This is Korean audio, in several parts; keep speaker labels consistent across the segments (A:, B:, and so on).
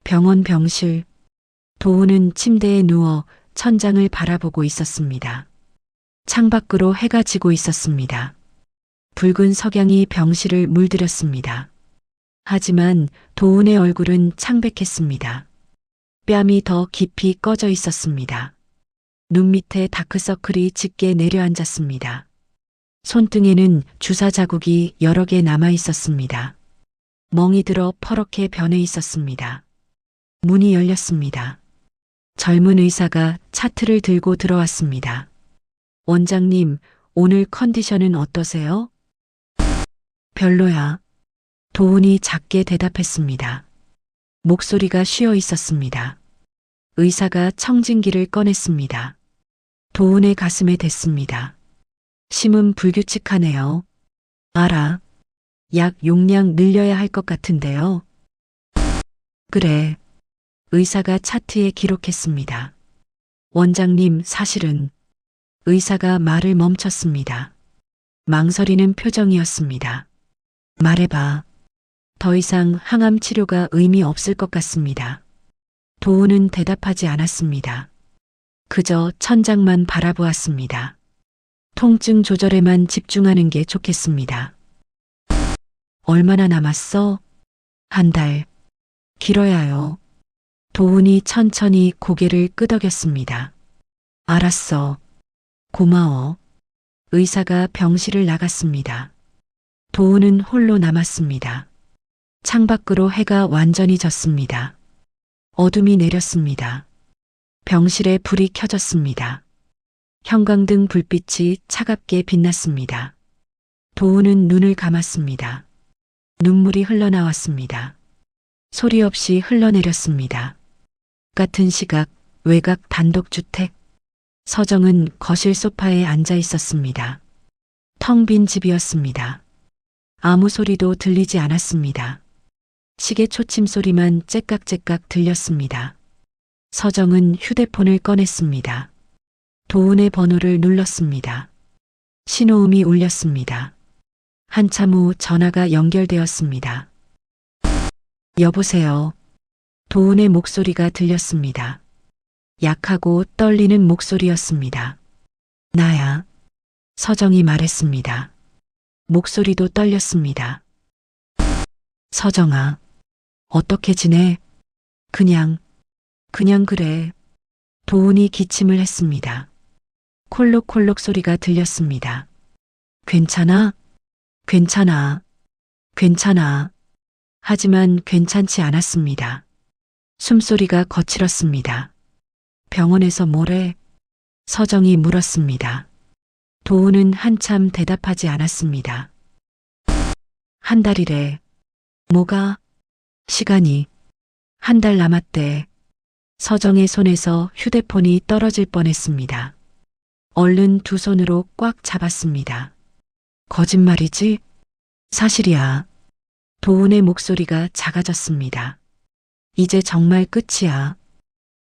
A: 병원 병실. 도우는 침대에 누워 천장을 바라보고 있었습니다. 창밖으로 해가 지고 있었습니다. 붉은 석양이 병실을 물들였습니다. 하지만 도운의 얼굴은 창백했습니다. 뺨이 더 깊이 꺼져 있었습니다. 눈 밑에 다크서클이 짙게 내려앉았습니다. 손등에는 주사 자국이 여러 개 남아 있었습니다. 멍이 들어 퍼렇게 변해 있었습니다. 문이 열렸습니다. 젊은 의사가 차트를 들고 들어왔습니다. 원장님, 오늘 컨디션은 어떠세요? 별로야. 도운이 작게 대답했습니다. 목소리가 쉬어 있었습니다. 의사가 청진기를 꺼냈습니다. 도운의 가슴에 댔습니다. 심은 불규칙하네요. 알아. 약 용량 늘려야 할 것 같은데요. 그래. 의사가 차트에 기록했습니다. 원장님, 사실은 의사가 말을 멈췄습니다. 망설이는 표정이었습니다. 말해봐. 더 이상 항암 치료가 의미 없을 것 같습니다. 도우는 대답하지 않았습니다. 그저 천장만 바라보았습니다. 통증 조절에만 집중하는 게 좋겠습니다. 얼마나 남았어? 한 달. 길어야요. 도운이 천천히 고개를 끄덕였습니다. 알았어. 고마워. 의사가 병실을 나갔습니다. 도운은 홀로 남았습니다. 창밖으로 해가 완전히 졌습니다. 어둠이 내렸습니다. 병실에 불이 켜졌습니다. 형광등 불빛이 차갑게 빛났습니다. 도운은 눈을 감았습니다. 눈물이 흘러나왔습니다. 소리 없이 흘러내렸습니다. 같은 시각, 외곽 단독주택. 서정은 거실 소파에 앉아 있었습니다. 텅 빈 집이었습니다. 아무 소리도 들리지 않았습니다. 시계 초침 소리만 째깍째깍 들렸습니다. 서정은 휴대폰을 꺼냈습니다. 도운의 번호를 눌렀습니다. 신호음이 울렸습니다. 한참 후 전화가 연결되었습니다. 여보세요. 도운의 목소리가 들렸습니다. 약하고 떨리는 목소리였습니다. 나야. 서정이 말했습니다. 목소리도 떨렸습니다. 서정아, 어떻게 지내? 그냥 그래. 도운이 기침을 했습니다. 콜록콜록 소리가 들렸습니다. 괜찮아? 괜찮아. 하지만 괜찮지 않았습니다. 숨소리가 거칠었습니다. 병원에서 뭐래? 서정이 물었습니다. 도운은 한참 대답하지 않았습니다. 한 달이래. 뭐가? 시간이. 한 달 남았대. 서정의 손에서 휴대폰이 떨어질 뻔했습니다. 얼른 두 손으로 꽉 잡았습니다. 거짓말이지? 사실이야. 도운의 목소리가 작아졌습니다. 이제 정말 끝이야.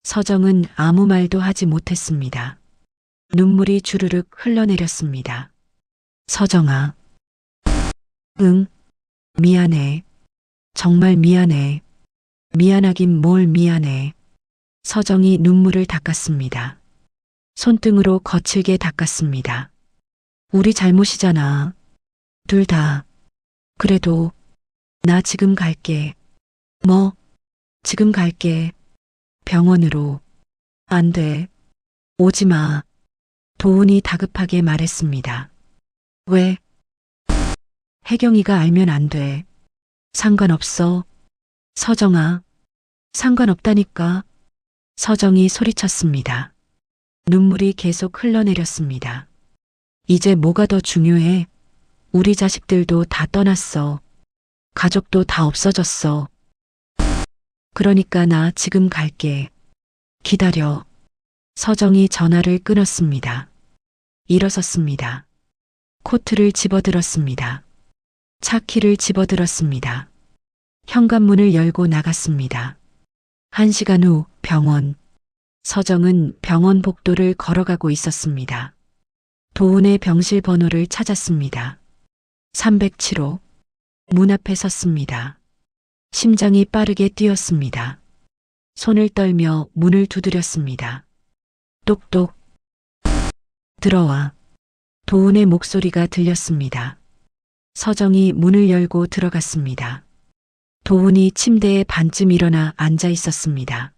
A: 서정은 아무 말도 하지 못했습니다. 눈물이 주르륵 흘러내렸습니다. 서정아. 응. 미안해. 정말 미안해. 미안하긴 뭘 미안해. 서정이 눈물을 닦았습니다. 손등으로 거칠게 닦았습니다. 우리 잘못이잖아. 둘 다. 그래도 나 지금 갈게. 뭐? 지금 갈게. 병원으로. 안 돼. 오지 마. 도운이 다급하게 말했습니다. 왜? 혜경이가 알면 안 돼. 상관없어. 서정아. 상관없다니까. 서정이 소리쳤습니다. 눈물이 계속 흘러내렸습니다. 이제 뭐가 더 중요해? 우리 자식들도 다 떠났어. 가족도 다 없어졌어. 그러니까 나 지금 갈게. 기다려. 서정이 전화를 끊었습니다. 일어섰습니다. 코트를 집어들었습니다. 차키를 집어들었습니다. 현관문을 열고 나갔습니다. 1시간 후 병원. 서정은 병원 복도를 걸어가고 있었습니다. 도운의 병실 번호를 찾았습니다. 307호. 문 앞에 섰습니다. 심장이 빠르게 뛰었습니다. 손을 떨며 문을 두드렸습니다. 똑똑. 들어와. 도훈의 목소리가 들렸습니다. 서정이 문을 열고 들어갔습니다. 도훈이 침대에 반쯤 일어나 앉아 있었습니다.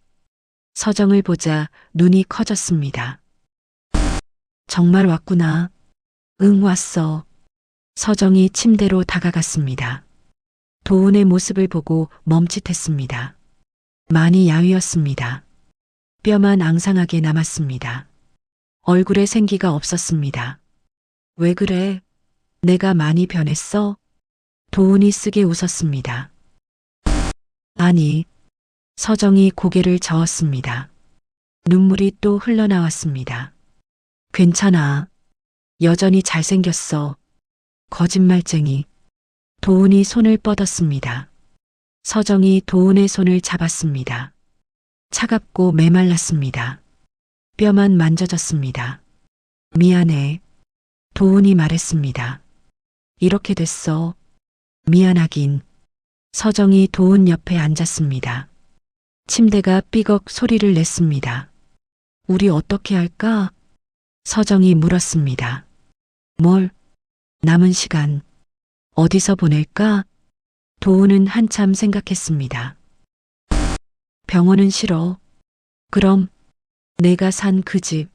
A: 서정을 보자 눈이 커졌습니다. 정말 왔구나. 응, 왔어. 서정이 침대로 다가갔습니다. 도훈의 모습을 보고 멈칫했습니다. 많이 야위었습니다. 뼈만 앙상하게 남았습니다. 얼굴에 생기가 없었습니다. 왜 그래? 내가 많이 변했어? 도훈이 쓰게 웃었습니다. 아니, 서정이 고개를 저었습니다. 눈물이 또 흘러나왔습니다. 괜찮아. 여전히 잘생겼어. 거짓말쟁이. 도훈이 손을 뻗었습니다. 서정이 도훈의 손을 잡았습니다. 차갑고 메말랐습니다. 뼈만 만져졌습니다. 미안해. 도훈이 말했습니다. 이렇게 됐어. 미안하긴. 서정이 도훈 옆에 앉았습니다. 침대가 삐걱 소리를 냈습니다. 우리 어떻게 할까? 서정이 물었습니다. 뭘? 남은 시간 어디서 보낼까? 도훈은 한참 생각했습니다. 병원은 싫어. 그럼 내가 산 그 집,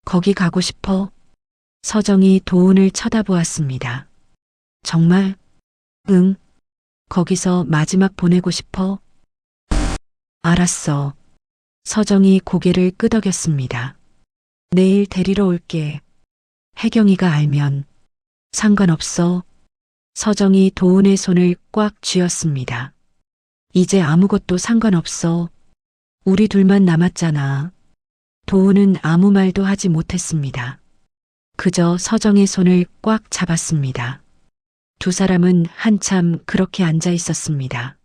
A: 거기 가고 싶어. 서정이 도훈을 쳐다보았습니다. 정말? 응. 거기서 마지막 보내고 싶어. 알았어. 서정이 고개를 끄덕였습니다. 내일 데리러 올게. 혜경이가 알면. 상관없어. 서정이 도훈의 손을 꽉 쥐었습니다. 이제 아무것도 상관없어. 우리 둘만 남았잖아. 도훈은 아무 말도 하지 못했습니다. 그저 서정의 손을 꽉 잡았습니다. 두 사람은 한참 그렇게 앉아 있었습니다.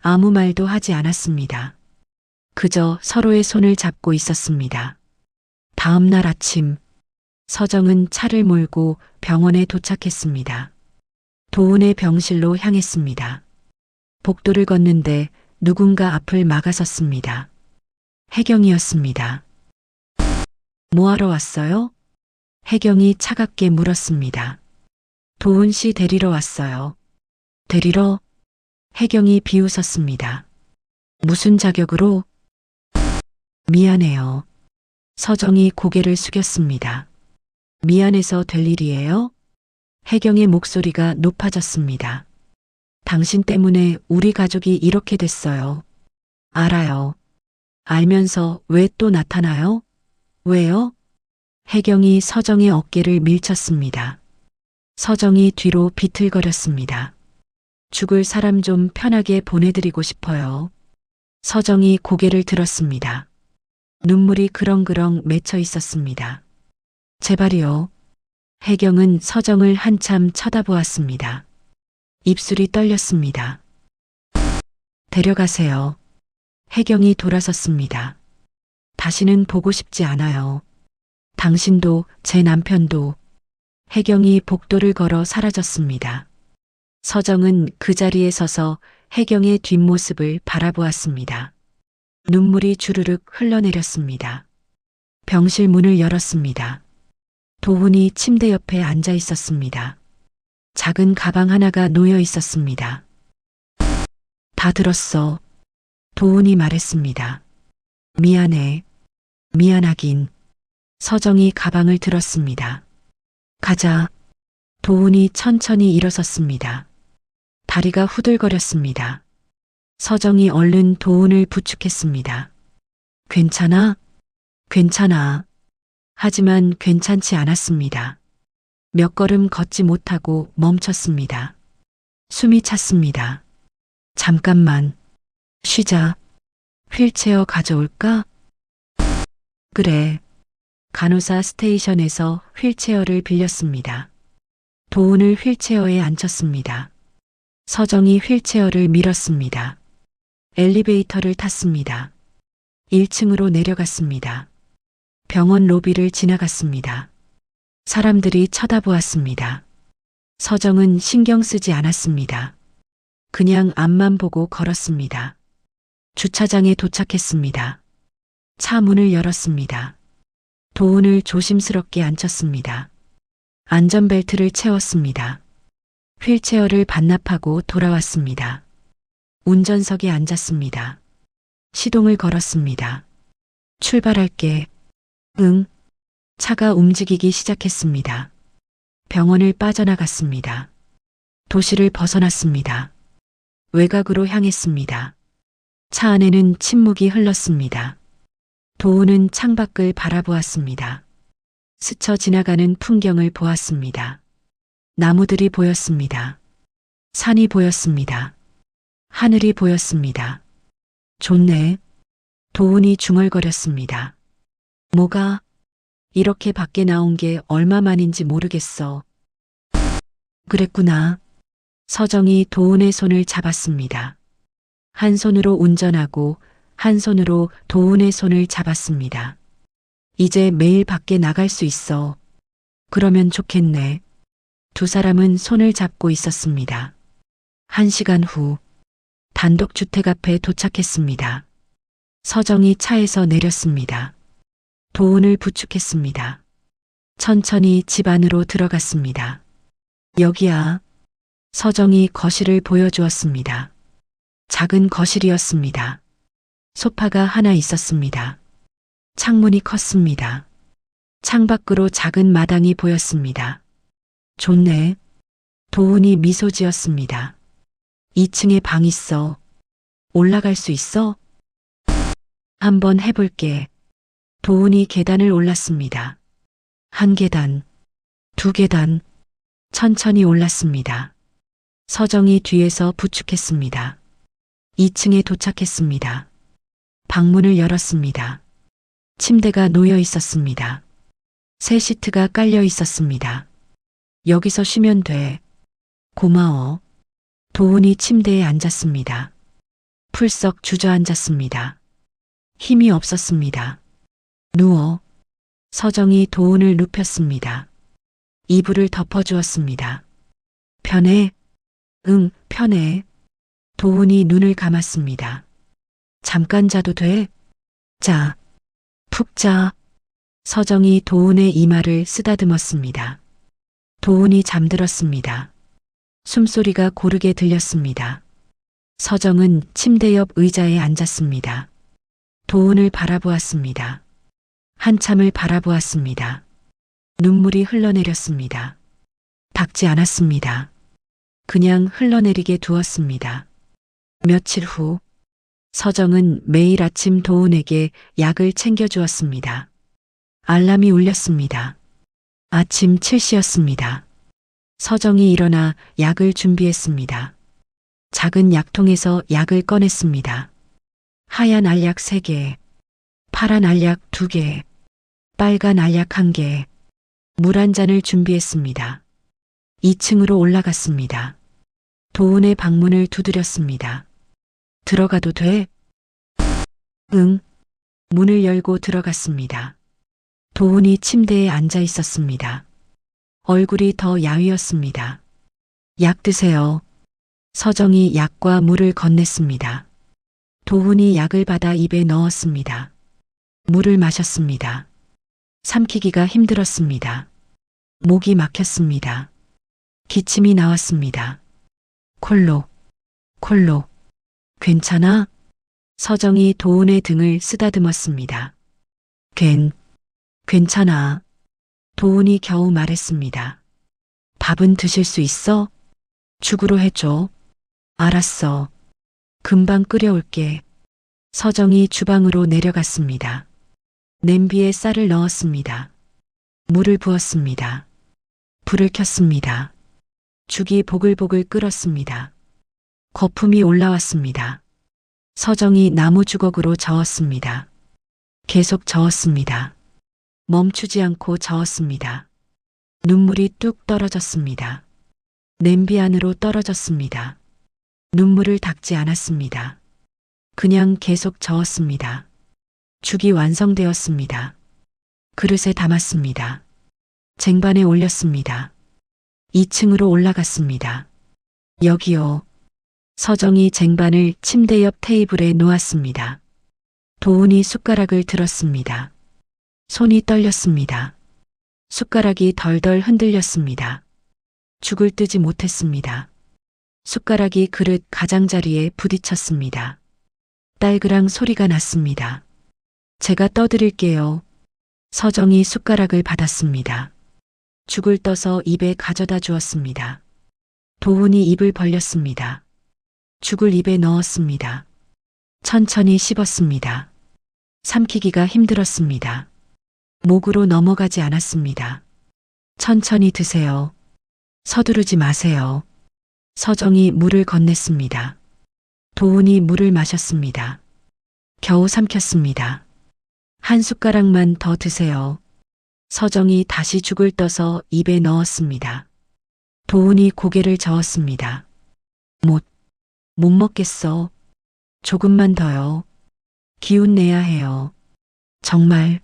A: 아무 말도 하지 않았습니다. 그저 서로의 손을 잡고 있었습니다. 다음 날 아침, 서정은 차를 몰고 병원에 도착했습니다. 도훈의 병실로 향했습니다. 복도를 걷는데 누군가 앞을 막아섰습니다. 혜경이었습니다. 뭐하러 왔어요? 혜경이 차갑게 물었습니다. 도훈 씨 데리러 왔어요. 데리러? 혜경이 비웃었습니다. 무슨 자격으로? 미안해요. 서정이 고개를 숙였습니다. 미안해서 될 일이에요? 혜경의 목소리가 높아졌습니다. 당신 때문에 우리 가족이 이렇게 됐어요. 알아요. 알면서 왜 또 나타나요? 왜요? 혜경이 서정의 어깨를 밀쳤습니다. 서정이 뒤로 비틀거렸습니다. 죽을 사람 좀 편하게 보내드리고 싶어요. 서정이 고개를 들었습니다. 눈물이 그렁그렁 맺혀 있었습니다. 제발이요. 혜경은 서정을 한참 쳐다보았습니다. 입술이 떨렸습니다. 데려가세요. 혜경이 돌아섰습니다. 다시는 보고 싶지 않아요. 당신도 제 남편도. 혜경이 복도를 걸어 사라졌습니다. 서정은 그 자리에 서서 혜경의 뒷모습을 바라보았습니다. 눈물이 주르륵 흘러내렸습니다. 병실 문을 열었습니다. 도훈이 침대 옆에 앉아 있었습니다. 작은 가방 하나가 놓여 있었습니다. 다 들었어. 도훈이 말했습니다. 미안해. 미안하긴. 서정이 가방을 들었습니다. 가자. 도훈이 천천히 일어섰습니다. 다리가 후들거렸습니다. 서정이 얼른 도훈을 부축했습니다. 괜찮아? 괜찮아. 하지만 괜찮지 않았습니다. 몇 걸음 걷지 못하고 멈췄습니다. 숨이 찼습니다. 잠깐만. 쉬자. 휠체어 가져올까? 그래. 간호사 스테이션에서 휠체어를 빌렸습니다. 도훈을 휠체어에 앉혔습니다. 서정이 휠체어를 밀었습니다. 엘리베이터를 탔습니다. 1층으로 내려갔습니다. 병원 로비를 지나갔습니다. 사람들이 쳐다보았습니다. 서정은 신경 쓰지 않았습니다. 그냥 앞만 보고 걸었습니다. 주차장에 도착했습니다. 차 문을 열었습니다. 도훈을 조심스럽게 앉혔습니다. 안전벨트를 채웠습니다. 휠체어를 반납하고 돌아왔습니다. 운전석에 앉았습니다. 시동을 걸었습니다. 출발할게. 응. 차가 움직이기 시작했습니다. 병원을 빠져나갔습니다. 도시를 벗어났습니다. 외곽으로 향했습니다. 차 안에는 침묵이 흘렀습니다. 도훈은 창밖을 바라보았습니다. 스쳐 지나가는 풍경을 보았습니다. 나무들이 보였습니다. 산이 보였습니다. 하늘이 보였습니다. 좋네. 도훈이 중얼거렸습니다. 뭐가? 이렇게 밖에 나온 게 얼마만인지 모르겠어. 그랬구나. 서정이 도훈의 손을 잡았습니다. 한 손으로 운전하고 한 손으로 도훈의 손을 잡았습니다. 이제 매일 밖에 나갈 수 있어. 그러면 좋겠네. 두 사람은 손을 잡고 있었습니다. 1시간 후 단독주택 앞에 도착했습니다. 서정이 차에서 내렸습니다. 도훈을 부축했습니다. 천천히 집 안으로 들어갔습니다. 여기야. 서정이 거실을 보여주었습니다. 작은 거실이었습니다. 소파가 하나 있었습니다. 창문이 컸습니다. 창밖으로 작은 마당이 보였습니다. 좋네. 도훈이 미소 지었습니다. 2층에 방 있어. 올라갈 수 있어? 한번 해볼게. 도훈이 계단을 올랐습니다. 1계단, 2계단, 천천히 올랐습니다. 서정이 뒤에서 부축했습니다. 2층에 도착했습니다. 방문을 열었습니다. 침대가 놓여 있었습니다. 새 시트가 깔려 있었습니다. 여기서 쉬면 돼. 고마워. 도훈이 침대에 앉았습니다. 풀썩 주저앉았습니다. 힘이 없었습니다. 누워. 서정이 도훈을 눕혔습니다. 이불을 덮어주었습니다. 편해? 응, 편해. 도훈이 눈을 감았습니다. 잠깐 자도 돼? 자, 푹 자. 서정이 도훈의 이마를 쓰다듬었습니다. 도훈이 잠들었습니다. 숨소리가 고르게 들렸습니다. 서정은 침대 옆 의자에 앉았습니다. 도훈을 바라보았습니다. 한참을 바라보았습니다. 눈물이 흘러내렸습니다. 닦지 않았습니다. 그냥 흘러내리게 두었습니다. 며칠 후 서정은 매일 아침 도훈에게 약을 챙겨주었습니다. 알람이 울렸습니다. 아침 7시였습니다. 서정이 일어나 약을 준비했습니다. 작은 약통에서 약을 꺼냈습니다. 하얀 알약 3개, 파란 알약 2개, 빨간 알약 1개, 물 1잔을 준비했습니다. 2층으로 올라갔습니다. 도훈의 방문을 두드렸습니다. 들어가도 돼? 응. 문을 열고 들어갔습니다. 도훈이 침대에 앉아 있었습니다. 얼굴이 더 야위었습니다. 약 드세요. 서정이 약과 물을 건넸습니다. 도훈이 약을 받아 입에 넣었습니다. 물을 마셨습니다. 삼키기가 힘들었습니다. 목이 막혔습니다. 기침이 나왔습니다. 콜록, 콜록. 괜찮아? 서정이 도훈의 등을 쓰다듬었습니다. 괜찮아. 도훈이 겨우 말했습니다. 밥은 드실 수 있어? 죽으로 해줘. 알았어. 금방 끓여올게. 서정이 주방으로 내려갔습니다. 냄비에 쌀을 넣었습니다. 물을 부었습니다. 불을 켰습니다. 죽이 보글보글 끓었습니다. 거품이 올라왔습니다. 서정이 나무 주걱으로 저었습니다. 계속 저었습니다. 멈추지 않고 저었습니다. 눈물이 뚝 떨어졌습니다. 냄비 안으로 떨어졌습니다. 눈물을 닦지 않았습니다. 그냥 계속 저었습니다. 죽이 완성되었습니다. 그릇에 담았습니다. 쟁반에 올렸습니다. 2층으로 올라갔습니다. 여기요. 서정이 쟁반을 침대 옆 테이블에 놓았습니다. 도훈이 숟가락을 들었습니다. 손이 떨렸습니다. 숟가락이 덜덜 흔들렸습니다. 죽을 뜨지 못했습니다. 숟가락이 그릇 가장자리에 부딪혔습니다. 딸그랑 소리가 났습니다. 제가 떠드릴게요. 서정이 숟가락을 받았습니다. 죽을 떠서 입에 가져다 주었습니다. 도훈이 입을 벌렸습니다. 죽을 입에 넣었습니다. 천천히 씹었습니다. 삼키기가 힘들었습니다. 목으로 넘어가지 않았습니다. 천천히 드세요. 서두르지 마세요. 서정이 물을 건넸습니다. 도훈이 물을 마셨습니다. 겨우 삼켰습니다. 한 숟가락만 더 드세요. 서정이 다시 죽을 떠서 입에 넣었습니다. 도훈이 고개를 저었습니다. 못 먹겠어. 조금만 더요. 기운 내야 해요. 정말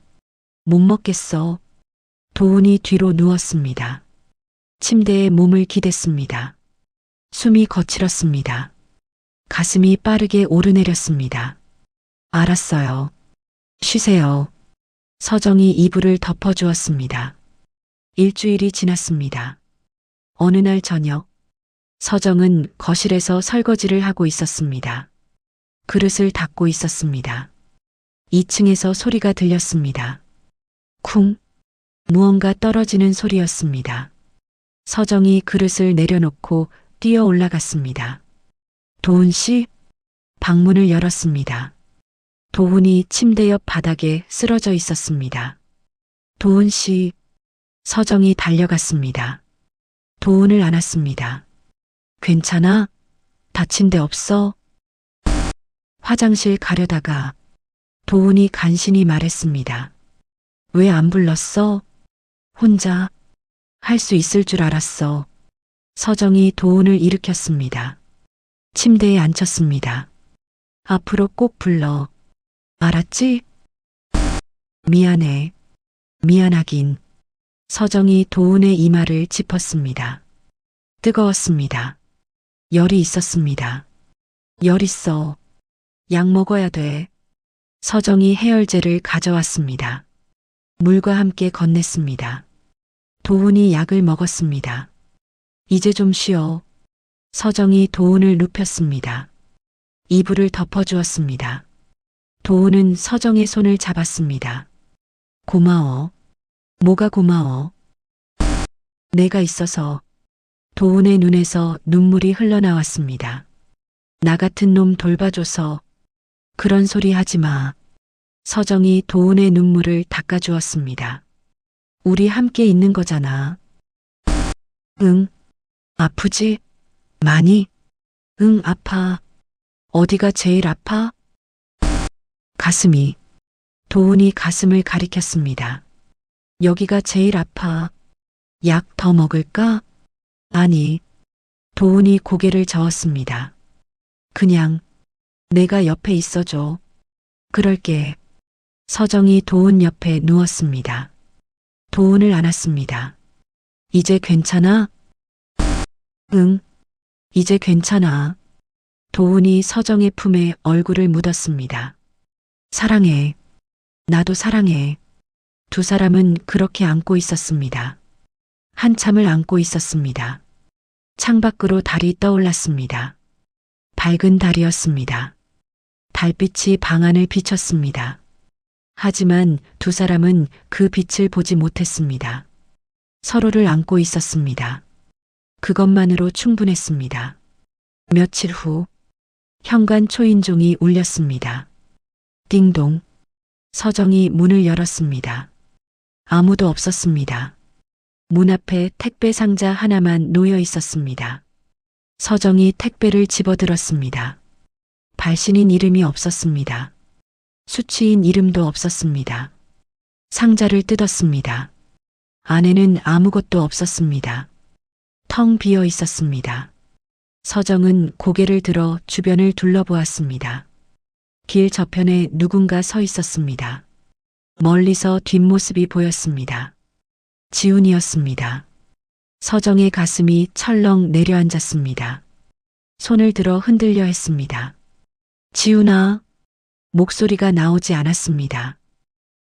A: 못 먹겠어. 도훈이 뒤로 누웠습니다. 침대에 몸을 기댔습니다. 숨이 거칠었습니다. 가슴이 빠르게 오르내렸습니다. 알았어요. 쉬세요. 서정이 이불을 덮어주었습니다. 일주일이 지났습니다. 어느 날 저녁, 서정은 거실에서 설거지를 하고 있었습니다. 그릇을 닦고 있었습니다. 2층에서 소리가 들렸습니다. 쿵! 무언가 떨어지는 소리였습니다. 서정이 그릇을 내려놓고 뛰어 올라갔습니다. 도훈 씨? 방문을 열었습니다. 도훈이 침대 옆 바닥에 쓰러져 있었습니다. 도훈 씨. 서정이 달려갔습니다. 도훈을 안았습니다. 괜찮아? 다친 데 없어? 화장실 가려다가 도훈이 간신히 말했습니다. 왜 안 불렀어? 혼자 할 수 있을 줄 알았어. 서정이 도훈을 일으켰습니다. 침대에 앉혔습니다. 앞으로 꼭 불러. 알았지? 미안해. 미안하긴. 서정이 도훈의 이마를 짚었습니다. 뜨거웠습니다. 열이 있었습니다. 열 있어. 약 먹어야 돼. 서정이 해열제를 가져왔습니다. 물과 함께 건넸습니다. 도훈이 약을 먹었습니다. 이제 좀 쉬어. 서정이 도훈을 눕혔습니다. 이불을 덮어주었습니다. 도훈은 서정의 손을 잡았습니다. 고마워. 뭐가 고마워? 내가 있어서. 도훈의 눈에서 눈물이 흘러나왔습니다. 나 같은 놈 돌봐줘서. 그런 소리 하지 마. 서정이 도훈의 눈물을 닦아주었습니다. 우리 함께 있는 거잖아. 응. 아프지? 많이? 응, 아파. 어디가 제일 아파? 가슴이. 도훈이 가슴을 가리켰습니다. 여기가 제일 아파. 약 더 먹을까? 아니. 도훈이 고개를 저었습니다. 그냥 내가 옆에 있어줘. 그럴게. 서정이 도훈 옆에 누웠습니다. 도훈을 안았습니다. 이제 괜찮아? 응. 이제 괜찮아. 도훈이 서정의 품에 얼굴을 묻었습니다. 사랑해. 나도 사랑해. 두 사람은 그렇게 안고 있었습니다. 한참을 안고 있었습니다. 창밖으로 달이 떠올랐습니다. 밝은 달이었습니다. 달빛이 방 안을 비췄습니다. 하지만 두 사람은 그 빛을 보지 못했습니다. 서로를 안고 있었습니다. 그것만으로 충분했습니다. 며칠 후 현관 초인종이 울렸습니다. 띵동. 서정이 문을 열었습니다. 아무도 없었습니다. 문 앞에 택배 상자 하나만 놓여 있었습니다. 서정이 택배를 집어들었습니다. 발신인 이름이 없었습니다. 수취인 이름도 없었습니다. 상자를 뜯었습니다. 안에는 아무것도 없었습니다. 텅 비어 있었습니다. 서정은 고개를 들어 주변을 둘러보았습니다. 길 저편에 누군가 서 있었습니다. 멀리서 뒷모습이 보였습니다. 지훈이었습니다. 서정의 가슴이 철렁 내려앉았습니다. 손을 들어 흔들려 했습니다. 지훈아, 목소리가 나오지 않았습니다.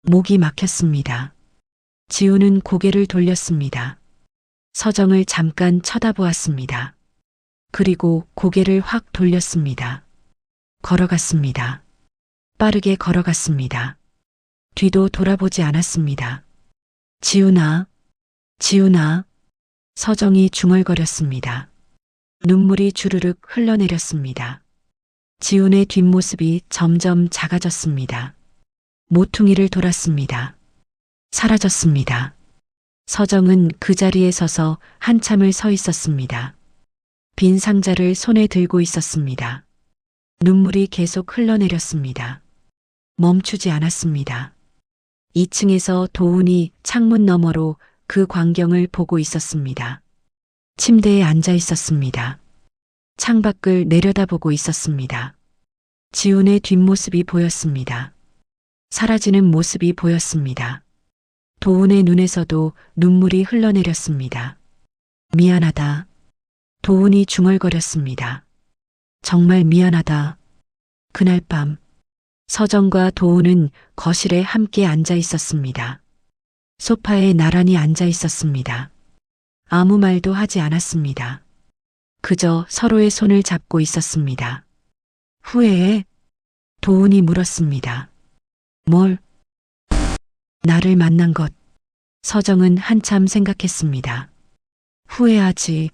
A: 목이 막혔습니다. 지훈은 고개를 돌렸습니다. 서정을 잠깐 쳐다보았습니다. 그리고 고개를 확 돌렸습니다. 걸어갔습니다. 빠르게 걸어갔습니다. 뒤도 돌아보지 않았습니다. 지훈아, 지훈아. 서정이 중얼거렸습니다. 눈물이 주르륵 흘러내렸습니다. 지훈의 뒷모습이 점점 작아졌습니다. 모퉁이를 돌았습니다. 사라졌습니다. 서정은 그 자리에 서서 한참을 서 있었습니다. 빈 상자를 손에 들고 있었습니다. 눈물이 계속 흘러내렸습니다. 멈추지 않았습니다. 2층에서 도훈이 창문 너머로 그 광경을 보고 있었습니다. 침대에 앉아 있었습니다. 창밖을 내려다보고 있었습니다. 지훈의 뒷모습이 보였습니다. 사라지는 모습이 보였습니다. 도훈의 눈에서도 눈물이 흘러내렸습니다. 미안하다. 도훈이 중얼거렸습니다. 정말 미안하다. 그날 밤 서정과 도훈은 거실에 함께 앉아 있었습니다. 소파에 나란히 앉아 있었습니다. 아무 말도 하지 않았습니다. 그저 서로의 손을 잡고 있었습니다. 후회해? 도훈이 물었습니다. 뭘? 나를 만난 것. 서정은 한참 생각했습니다. 후회하지.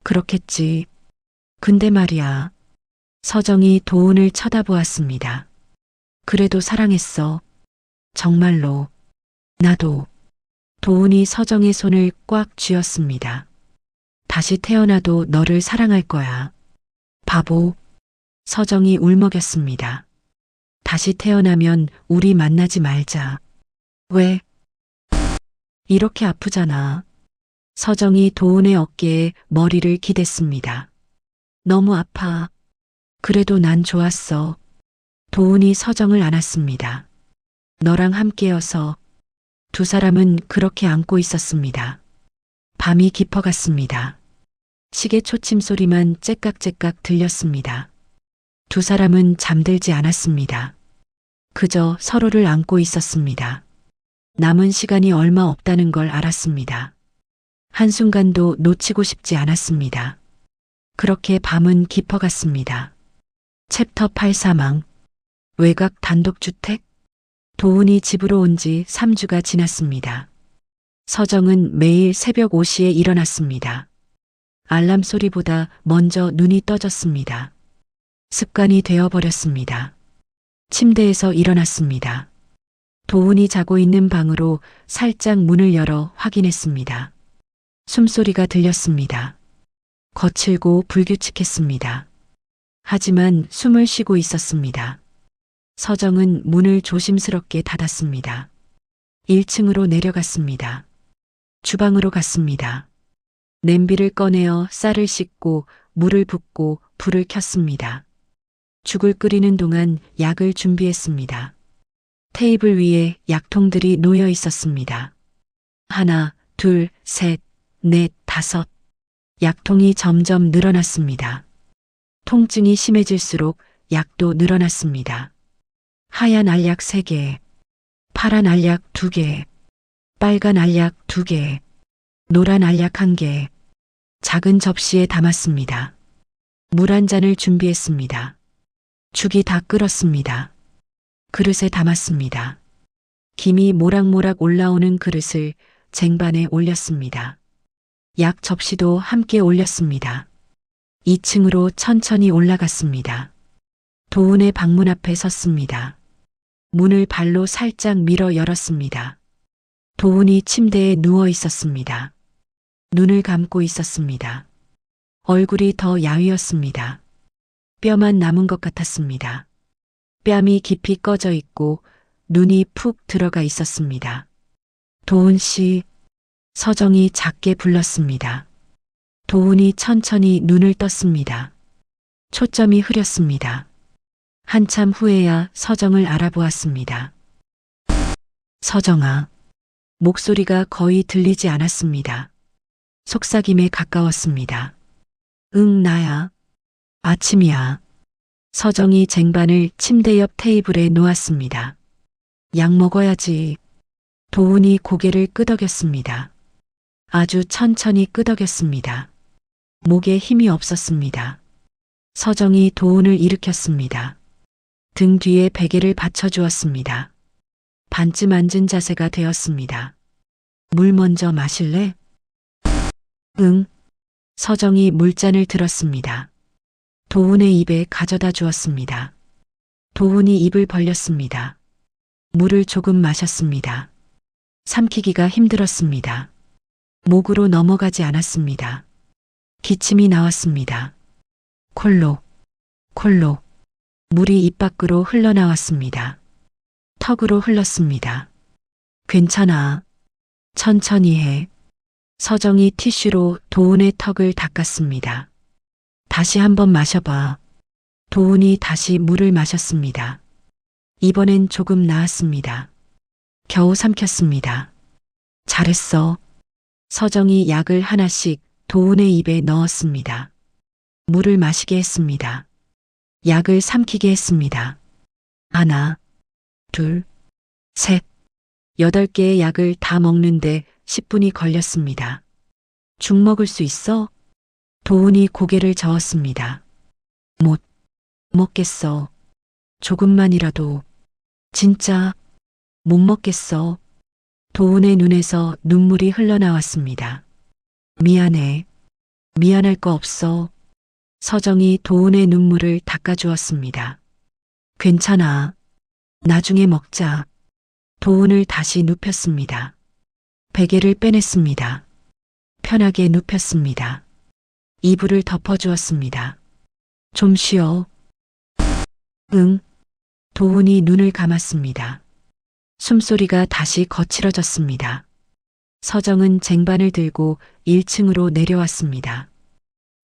A: 그렇겠지. 근데 말이야. 서정이 도훈을 쳐다보았습니다. 그래도 사랑했어. 정말로. 나도. 도훈이 서정의 손을 꽉 쥐었습니다. 다시 태어나도 너를 사랑할 거야. 바보. 서정이 울먹였습니다. 다시 태어나면 우리 만나지 말자. 왜? 이렇게 아프잖아. 서정이 도훈의 어깨에 머리를 기댔습니다. 너무 아파. 그래도 난 좋았어. 도훈이 서정을 안았습니다. 너랑 함께여서. 두 사람은 그렇게 안고 있었습니다. 밤이 깊어갔습니다. 시계 초침 소리만 째깍째깍 들렸습니다. 두 사람은 잠들지 않았습니다. 그저 서로를 안고 있었습니다. 남은 시간이 얼마 없다는 걸 알았습니다. 한순간도 놓치고 싶지 않았습니다. 그렇게 밤은 깊어갔습니다. 챕터 8 사망. 외곽 단독주택? 도훈이 집으로 온 지 3주가 지났습니다. 서정은 매일 새벽 5시에 일어났습니다. 알람 소리보다 먼저 눈이 떠졌습니다. 습관이 되어버렸습니다. 침대에서 일어났습니다. 도훈이 자고 있는 방으로 살짝 문을 열어 확인했습니다. 숨소리가 들렸습니다. 거칠고 불규칙했습니다. 하지만 숨을 쉬고 있었습니다. 서정은 문을 조심스럽게 닫았습니다. 1층으로 내려갔습니다. 주방으로 갔습니다. 냄비를 꺼내어 쌀을 씻고 물을 붓고 불을 켰습니다. 죽을 끓이는 동안 약을 준비했습니다. 테이블 위에 약통들이 놓여 있었습니다. 하나, 둘, 셋, 넷, 다섯. 약통이 점점 늘어났습니다. 통증이 심해질수록 약도 늘어났습니다. 하얀 알약 3개, 파란 알약 2개, 빨간 알약 2개, 노란 알약 1개, 작은 접시에 담았습니다. 물 한 잔을 준비했습니다. 죽이 다 끓었습니다. 그릇에 담았습니다. 김이 모락모락 올라오는 그릇을 쟁반에 올렸습니다. 약 접시도 함께 올렸습니다. 2층으로 천천히 올라갔습니다. 도훈의 방문 앞에 섰습니다. 문을 발로 살짝 밀어 열었습니다. 도훈이 침대에 누워 있었습니다. 눈을 감고 있었습니다. 얼굴이 더 야위었습니다. 뼈만 남은 것 같았습니다. 뺨이 깊이 꺼져 있고 눈이 푹 들어가 있었습니다. 도훈 씨, 서정이 작게 불렀습니다. 도훈이 천천히 눈을 떴습니다. 초점이 흐렸습니다. 한참 후에야 서정을 알아보았습니다. 서정아. 목소리가 거의 들리지 않았습니다. 속삭임에 가까웠습니다. 응, 나야. 아침이야. 서정이 쟁반을 침대 옆 테이블에 놓았습니다. 약 먹어야지. 도훈이 고개를 끄덕였습니다. 아주 천천히 끄덕였습니다. 목에 힘이 없었습니다. 서정이 도훈을 일으켰습니다. 등 뒤에 베개를 받쳐주었습니다. 반쯤 앉은 자세가 되었습니다. 물 먼저 마실래? 응. 서정이 물잔을 들었습니다. 도훈의 입에 가져다 주었습니다. 도훈이 입을 벌렸습니다. 물을 조금 마셨습니다. 삼키기가 힘들었습니다. 목으로 넘어가지 않았습니다. 기침이 나왔습니다. 콜록, 콜록. 물이 입 밖으로 흘러나왔습니다. 턱으로 흘렀습니다. 괜찮아. 천천히 해. 서정이 티슈로 도훈의 턱을 닦았습니다. 다시 한번 마셔봐. 도훈이 다시 물을 마셨습니다. 이번엔 조금 나았습니다. 겨우 삼켰습니다. 잘했어. 서정이 약을 하나씩 도훈의 입에 넣었습니다. 물을 마시게 했습니다. 약을 삼키게 했습니다. 하나, 둘, 셋. 8개의 약을 다 먹는데 10분이 걸렸습니다. 죽 먹을 수 있어? 도훈이 고개를 저었습니다. 못 먹겠어. 조금만이라도. 진짜 못 먹겠어. 도훈의 눈에서 눈물이 흘러나왔습니다. 미안해. 미안할 거 없어. 서정이 도훈의 눈물을 닦아주었습니다. 괜찮아. 나중에 먹자. 도훈을 다시 눕혔습니다. 베개를 빼냈습니다. 편하게 눕혔습니다. 이불을 덮어주었습니다. 좀 쉬어. 응. 도훈이 눈을 감았습니다. 숨소리가 다시 거칠어졌습니다. 서정은 쟁반을 들고 1층으로 내려왔습니다.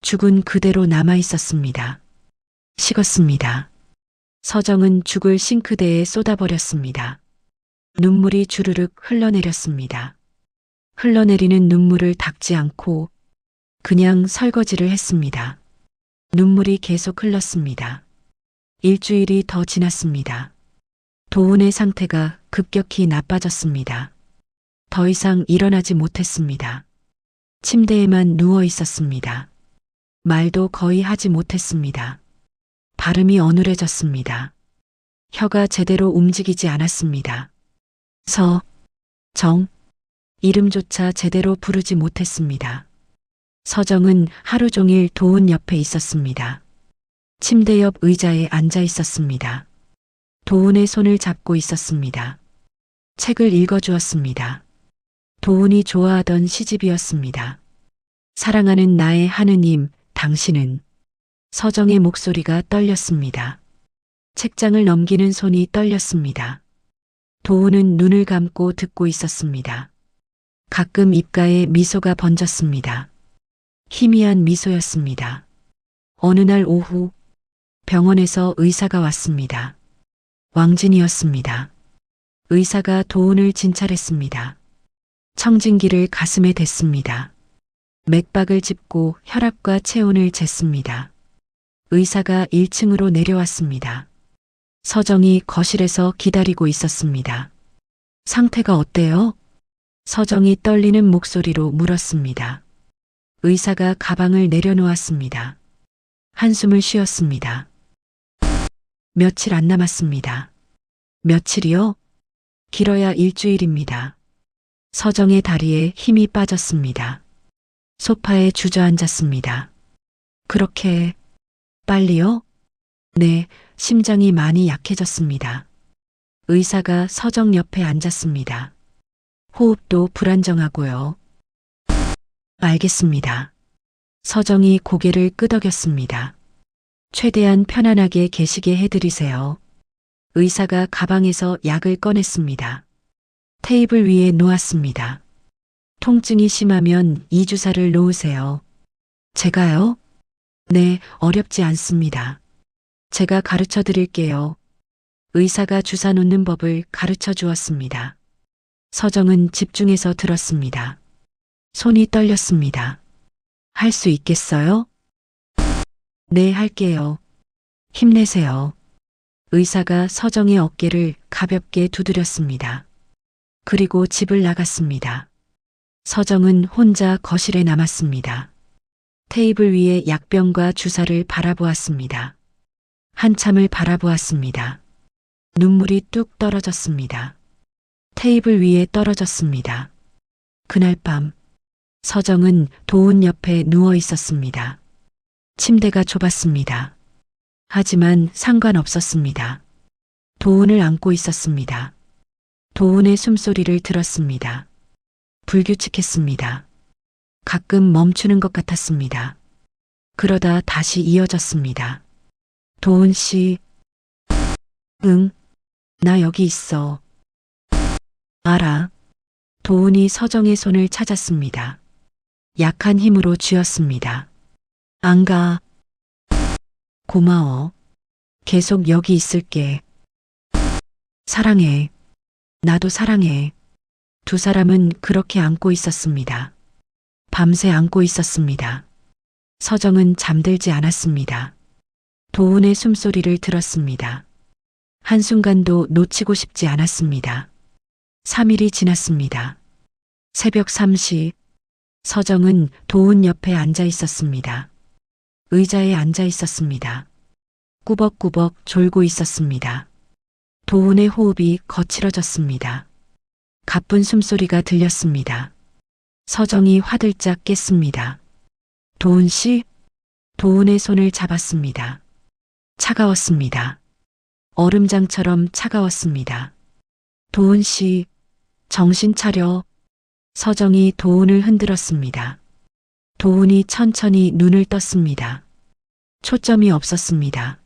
A: 죽은 그대로 남아 있었습니다. 식었습니다. 서정은 죽을 싱크대에 쏟아버렸습니다. 눈물이 주르륵 흘러내렸습니다. 흘러내리는 눈물을 닦지 않고 그냥 설거지를 했습니다. 눈물이 계속 흘렀습니다. 일주일이 더 지났습니다. 도훈의 상태가 급격히 나빠졌습니다. 더 이상 일어나지 못했습니다. 침대에만 누워 있었습니다. 말도 거의 하지 못했습니다. 발음이 어눌해졌습니다. 혀가 제대로 움직이지 않았습니다. 정, 이름조차 제대로 부르지 못했습니다. 서정은 하루 종일 도훈 옆에 있었습니다. 침대 옆 의자에 앉아 있었습니다. 도훈의 손을 잡고 있었습니다. 책을 읽어주었습니다. 도훈이 좋아하던 시집이었습니다. 사랑하는 나의 하느님, 당신은. 서정의 목소리가 떨렸습니다. 책장을 넘기는 손이 떨렸습니다. 도훈은 눈을 감고 듣고 있었습니다. 가끔 입가에 미소가 번졌습니다. 희미한 미소였습니다. 어느 날 오후 병원에서 의사가 왔습니다. 왕진이었습니다. 의사가 도훈을 진찰했습니다. 청진기를 가슴에 댔습니다. 맥박을 짚고 혈압과 체온을 쟀습니다. 의사가 1층으로 내려왔습니다. 서정이 거실에서 기다리고 있었습니다. 상태가 어때요? 서정이 떨리는 목소리로 물었습니다. 의사가 가방을 내려놓았습니다. 한숨을 쉬었습니다. 며칠 안 남았습니다. 며칠이요? 길어야 일주일입니다. 서정의 다리에 힘이 빠졌습니다. 소파에 주저앉았습니다. 그렇게 빨리요? 네, 심장이 많이 약해졌습니다. 의사가 서정 옆에 앉았습니다. 호흡도 불안정하고요. 알겠습니다. 서정이 고개를 끄덕였습니다. 최대한 편안하게 계시게 해드리세요. 의사가 가방에서 약을 꺼냈습니다. 테이블 위에 놓았습니다. 통증이 심하면 이 주사를 놓으세요. 제가요? 네, 어렵지 않습니다. 제가 가르쳐 드릴게요. 의사가 주사 놓는 법을 가르쳐 주었습니다. 서정은 집중해서 들었습니다. 손이 떨렸습니다. 할 수 있겠어요? 네, 할게요. 힘내세요. 의사가 서정의 어깨를 가볍게 두드렸습니다. 그리고 집을 나갔습니다. 서정은 혼자 거실에 남았습니다. 테이블 위에 약병과 주사를 바라보았습니다. 한참을 바라보았습니다. 눈물이 뚝 떨어졌습니다. 테이블 위에 떨어졌습니다. 그날 밤 서정은 도훈 옆에 누워 있었습니다. 침대가 좁았습니다. 하지만 상관없었습니다. 도훈을 안고 있었습니다. 도훈의 숨소리를 들었습니다. 불규칙했습니다. 가끔 멈추는 것 같았습니다. 그러다 다시 이어졌습니다. 도훈 씨, 응, 나 여기 있어. 알아. 도훈이 서정의 손을 찾았습니다. 약한 힘으로 쥐었습니다. 안 가. 고마워. 계속 여기 있을게. 사랑해. 나도 사랑해. 두 사람은 그렇게 안고 있었습니다. 밤새 안고 있었습니다. 서정은 잠들지 않았습니다. 도훈의 숨소리를 들었습니다. 한순간도 놓치고 싶지 않았습니다. 3일이 지났습니다. 새벽 3시, 서정은 도훈 옆에 앉아 있었습니다. 의자에 앉아 있었습니다. 꾸벅꾸벅 졸고 있었습니다. 도훈의 호흡이 거칠어졌습니다. 가쁜 숨소리가 들렸습니다. 서정이 화들짝 깼습니다. 도훈 씨? 도훈의 손을 잡았습니다. 차가웠습니다. 얼음장처럼 차가웠습니다. 도훈 씨, 정신 차려. 서정이 도훈을 흔들었습니다. 도훈이 천천히 눈을 떴습니다. 초점이 없었습니다.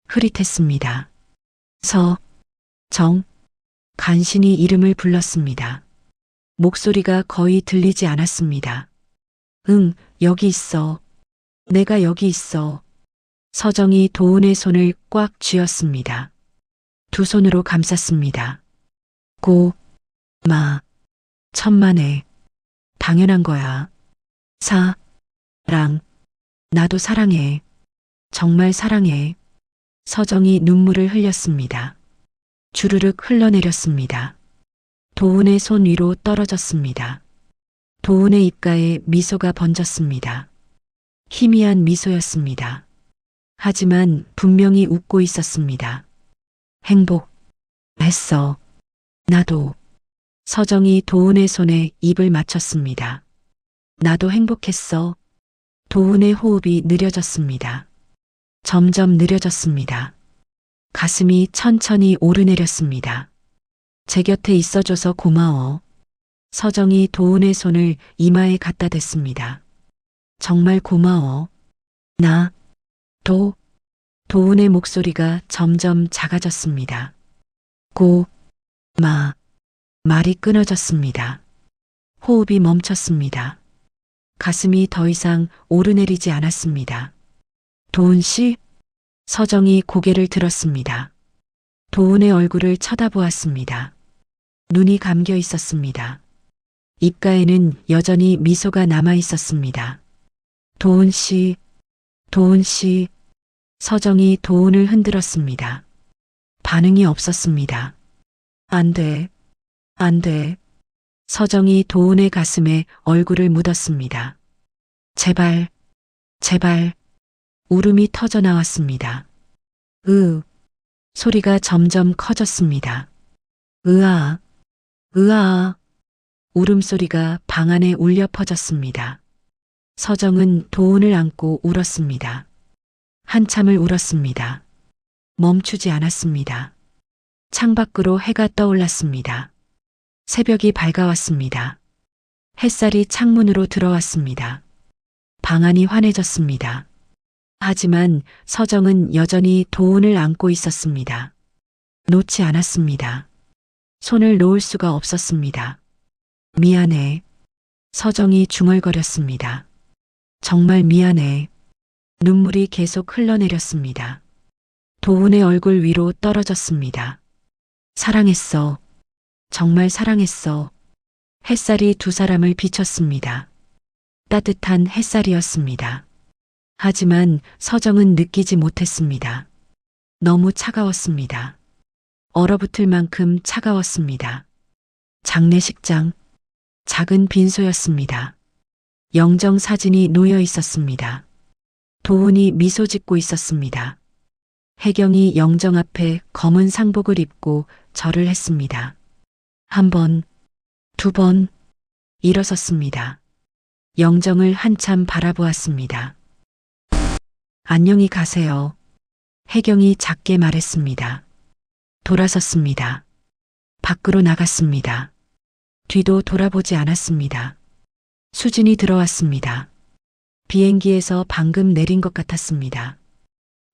A: 흐릿했습니다. 정, 간신히 이름을 불렀습니다. 목소리가 거의 들리지 않았습니다. 응, 여기 있어. 내가 여기 있어. 서정이 도훈의 손을 꽉 쥐었습니다. 두 손으로 감쌌습니다. 천만에. 당연한 거야. 나도 사랑해. 정말 사랑해. 서정이 눈물을 흘렸습니다. 주르륵 흘러내렸습니다. 도훈의 손 위로 떨어졌습니다. 도훈의 입가에 미소가 번졌습니다. 희미한 미소였습니다. 하지만 분명히 웃고 있었습니다. 행복했어. 나도. 서정이 도훈의 손에 입을 맞췄습니다. 나도 행복했어. 도훈의 호흡이 느려졌습니다. 점점 느려졌습니다. 가슴이 천천히 오르내렸습니다. 제 곁에 있어줘서 고마워. 서정이 도훈의 손을 이마에 갖다 댔습니다. 정말 고마워. 도훈의 목소리가 점점 작아졌습니다. 말이 끊어졌습니다. 호흡이 멈췄습니다. 가슴이 더 이상 오르내리지 않았습니다. 도훈 씨? 서정이 고개를 들었습니다. 도훈의 얼굴을 쳐다보았습니다. 눈이 감겨 있었습니다. 입가에는 여전히 미소가 남아 있었습니다. 도훈 씨. 서정이 도훈을 흔들었습니다. 반응이 없었습니다. 안 돼. 서정이 도훈의 가슴에 얼굴을 묻었습니다. 제발. 울음이 터져 나왔습니다. 소리가 점점 커졌습니다. 으아. 울음소리가 방 안에 울려 퍼졌습니다. 서정은 도훈을 안고 울었습니다. 한참을 울었습니다. 멈추지 않았습니다. 창밖으로 해가 떠올랐습니다. 새벽이 밝아왔습니다. 햇살이 창문으로 들어왔습니다. 방 안이 환해졌습니다. 하지만 서정은 여전히 도훈을 안고 있었습니다. 놓지 않았습니다. 손을 놓을 수가 없었습니다. 미안해. 서정이 중얼거렸습니다. 정말 미안해. 눈물이 계속 흘러내렸습니다. 도훈의 얼굴 위로 떨어졌습니다. 사랑했어. 정말 사랑했어. 햇살이 두 사람을 비췄습니다. 따뜻한 햇살이었습니다. 하지만 서정은 느끼지 못했습니다. 너무 차가웠습니다. 얼어붙을 만큼 차가웠습니다. 장례식장, 작은 빈소였습니다. 영정 사진이 놓여 있었습니다. 도훈이 미소 짓고 있었습니다. 혜경이 영정 앞에 검은 상복을 입고 절을 했습니다. 한 번, 두 번, 일어섰습니다. 영정을 한참 바라보았습니다. 안녕히 가세요. 혜경이 작게 말했습니다. 돌아섰습니다. 밖으로 나갔습니다. 뒤도 돌아보지 않았습니다. 수진이 들어왔습니다. 비행기에서 방금 내린 것 같았습니다.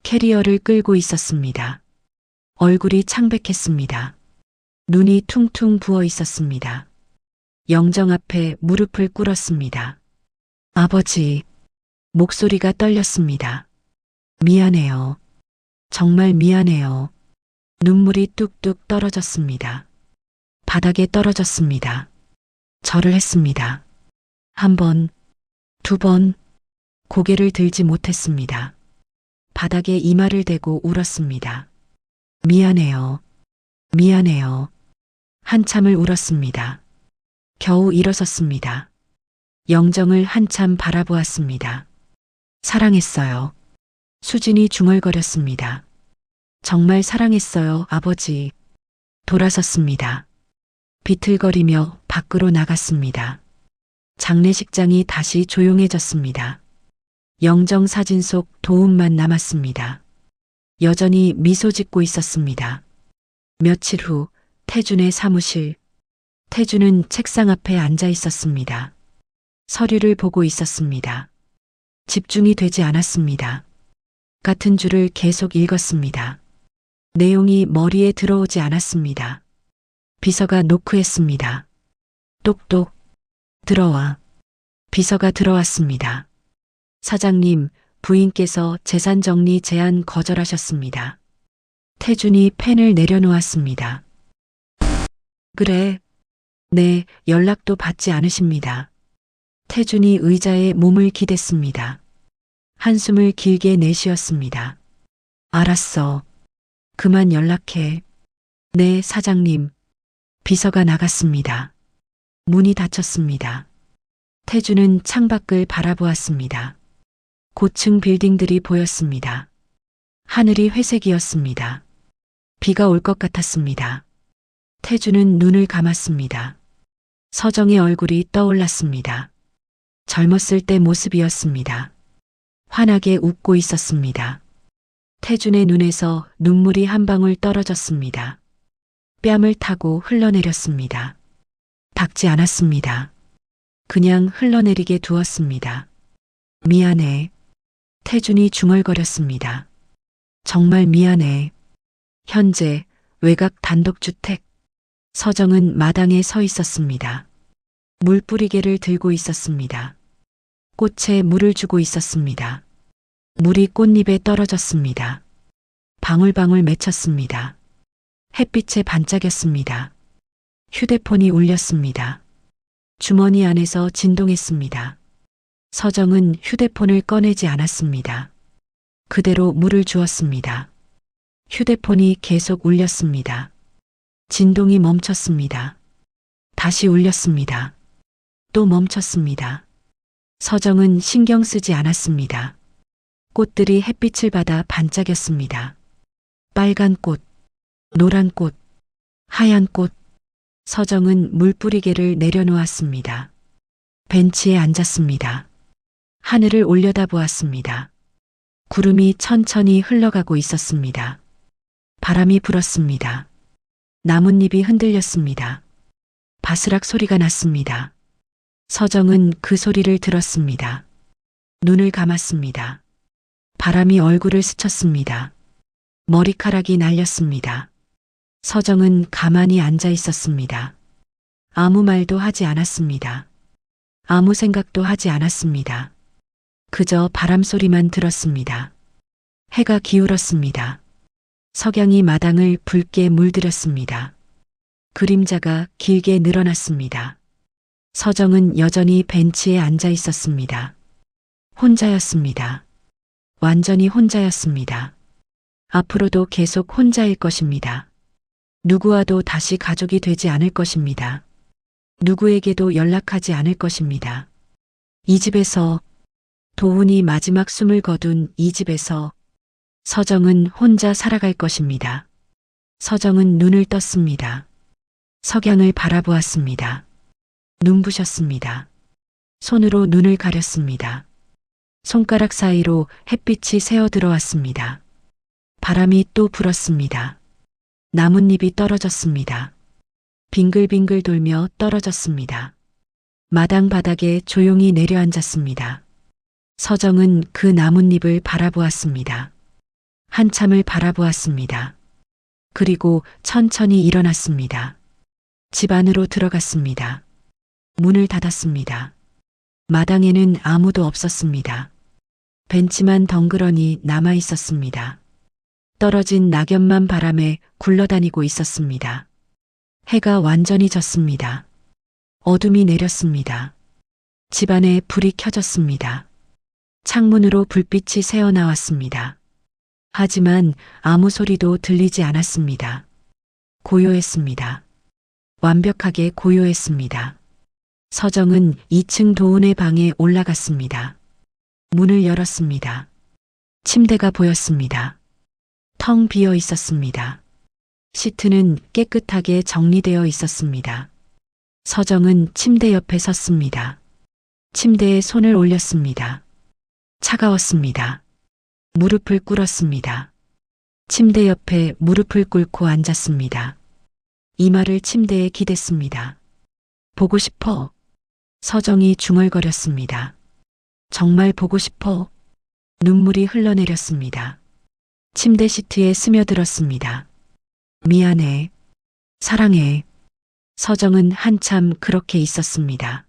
A: 캐리어를 끌고 있었습니다. 얼굴이 창백했습니다. 눈이 퉁퉁 부어 있었습니다. 영정 앞에 무릎을 꿇었습니다. 아버지, 목소리가 떨렸습니다. 미안해요. 정말 미안해요. 눈물이 뚝뚝 떨어졌습니다. 바닥에 떨어졌습니다. 절을 했습니다. 한 번, 두 번, 고개를 들지 못했습니다. 바닥에 이마를 대고 울었습니다. 미안해요. 미안해요. 한참을 울었습니다. 겨우 일어섰습니다. 영정을 한참 바라보았습니다. 사랑했어요. 수진이 중얼거렸습니다. 정말 사랑했어요, 아버지. 돌아섰습니다. 비틀거리며 밖으로 나갔습니다. 장례식장이 다시 조용해졌습니다. 영정 사진 속 도움만 남았습니다. 여전히 미소 짓고 있었습니다. 며칠 후 태준의 사무실. 태준은 책상 앞에 앉아 있었습니다. 서류를 보고 있었습니다. 집중이 되지 않았습니다. 같은 줄을 계속 읽었습니다. 내용이 머리에 들어오지 않았습니다. 비서가 노크했습니다. 똑똑, 들어와. 비서가 들어왔습니다. 사장님, 부인께서 재산 정리 제안 거절하셨습니다. 태준이 펜을 내려놓았습니다. 그래. 네, 연락도 받지 않으십니다. 태준이 의자에 몸을 기댔습니다. 한숨을 길게 내쉬었습니다. 알았어. 그만 연락해. 네, 사장님. 비서가 나갔습니다. 문이 닫혔습니다. 태준은 창밖을 바라보았습니다. 고층 빌딩들이 보였습니다. 하늘이 회색이었습니다. 비가 올 것 같았습니다. 태준은 눈을 감았습니다. 서정의 얼굴이 떠올랐습니다. 젊었을 때 모습이었습니다. 환하게 웃고 있었습니다. 태준의 눈에서 눈물이 한 방울 떨어졌습니다. 뺨을 타고 흘러내렸습니다. 닦지 않았습니다. 그냥 흘러내리게 두었습니다. 미안해. 태준이 중얼거렸습니다. 정말 미안해. 현재 외곽 단독주택. 서정은 마당에 서 있었습니다. 물 뿌리개를 들고 있었습니다. 꽃에 물을 주고 있었습니다. 물이 꽃잎에 떨어졌습니다. 방울방울 맺혔습니다. 햇빛에 반짝였습니다. 휴대폰이 울렸습니다. 주머니 안에서 진동했습니다. 서정은 휴대폰을 꺼내지 않았습니다. 그대로 물을 주었습니다. 휴대폰이 계속 울렸습니다. 진동이 멈췄습니다. 다시 울렸습니다. 또 멈췄습니다. 서정은 신경 쓰지 않았습니다. 꽃들이 햇빛을 받아 반짝였습니다. 빨간 꽃, 노란 꽃, 하얀 꽃. 서정은 물뿌리개를 내려놓았습니다. 벤치에 앉았습니다. 하늘을 올려다보았습니다. 구름이 천천히 흘러가고 있었습니다. 바람이 불었습니다. 나뭇잎이 흔들렸습니다. 바스락 소리가 났습니다. 서정은 그 소리를 들었습니다. 눈을 감았습니다. 바람이 얼굴을 스쳤습니다. 머리카락이 날렸습니다. 서정은 가만히 앉아 있었습니다. 아무 말도 하지 않았습니다. 아무 생각도 하지 않았습니다. 그저 바람 소리만 들었습니다. 해가 기울었습니다. 석양이 마당을 붉게 물들였습니다. 그림자가 길게 늘어났습니다. 서정은 여전히 벤치에 앉아 있었습니다. 혼자였습니다. 완전히 혼자였습니다. 앞으로도 계속 혼자일 것입니다. 누구와도 다시 가족이 되지 않을 것입니다. 누구에게도 연락하지 않을 것입니다. 이 집에서, 도훈이 마지막 숨을 거둔 이 집에서 서정은 혼자 살아갈 것입니다. 서정은 눈을 떴습니다. 석양을 바라보았습니다. 눈부셨습니다. 손으로 눈을 가렸습니다. 손가락 사이로 햇빛이 새어 들어왔습니다. 바람이 또 불었습니다. 나뭇잎이 떨어졌습니다. 빙글빙글 돌며 떨어졌습니다. 마당 바닥에 조용히 내려앉았습니다. 서정은 그 나뭇잎을 바라보았습니다. 한참을 바라보았습니다. 그리고 천천히 일어났습니다. 집 안으로 들어갔습니다. 문을 닫았습니다. 마당에는 아무도 없었습니다. 벤치만 덩그러니 남아 있었습니다. 떨어진 낙엽만 바람에 굴러다니고 있었습니다. 해가 완전히 졌습니다. 어둠이 내렸습니다. 집안에 불이 켜졌습니다. 창문으로 불빛이 새어나왔습니다. 하지만 아무 소리도 들리지 않았습니다. 고요했습니다. 완벽하게 고요했습니다. 서정은 2층 도훈의 방에 올라갔습니다. 문을 열었습니다. 침대가 보였습니다. 텅 비어 있었습니다. 시트는 깨끗하게 정리되어 있었습니다. 서정은 침대 옆에 섰습니다. 침대에 손을 올렸습니다. 차가웠습니다. 무릎을 꿇었습니다. 침대 옆에 무릎을 꿇고 앉았습니다. 이마를 침대에 기댔습니다. 보고 싶어. 서정이 중얼거렸습니다. 정말 보고 싶어. 눈물이 흘러내렸습니다. 침대 시트에 스며들었습니다. 미안해. 사랑해. 서정은 한참 그렇게 있었습니다.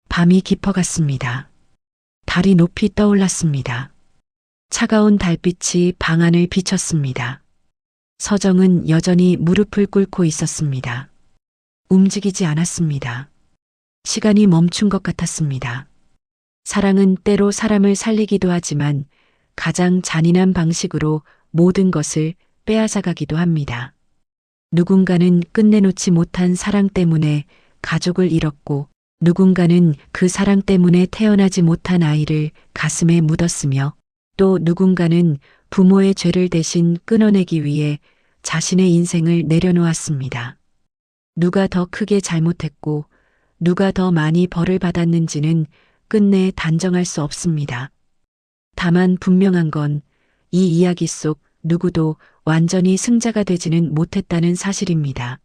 A: 밤이 깊어갔습니다. 달이 높이 떠올랐습니다. 차가운 달빛이 방 안을 비쳤습니다. 서정은 여전히 무릎을 꿇고 있었습니다. 움직이지 않았습니다. 시간이 멈춘 것 같았습니다. 사랑은 때로 사람을 살리기도 하지만 가장 잔인한 방식으로 모든 것을 빼앗아가기도 합니다. 누군가는 끝내놓지 못한 사랑 때문에 가족을 잃었고 누군가는 그 사랑 때문에 태어나지 못한 아이를 가슴에 묻었으며 또 누군가는 부모의 죄를 대신 끊어내기 위해 자신의 인생을 내려놓았습니다. 누가 더 크게 잘못했고 누가 더 많이 벌을 받았는지는 끝내 단정할 수 없습니다. 다만 분명한 건 이 이야기 속 누구도 완전히 승자가 되지는 못했다는 사실입니다.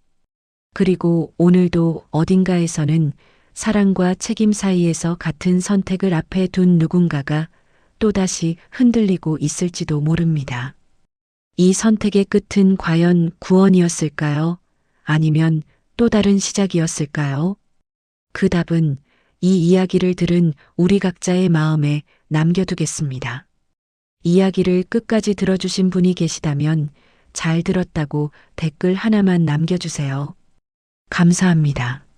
A: 그리고 오늘도 어딘가에서는 사랑과 책임 사이에서 같은 선택을 앞에 둔 누군가가 또다시 흔들리고 있을지도 모릅니다. 이 선택의 끝은 과연 구원이었을까요? 아니면 또 다른 시작이었을까요? 그 답은 이 이야기를 들은 우리 각자의 마음에 남겨두겠습니다. 이야기를 끝까지 들어주신 분이 계시다면 잘 들었다고 댓글 하나만 남겨주세요. 감사합니다.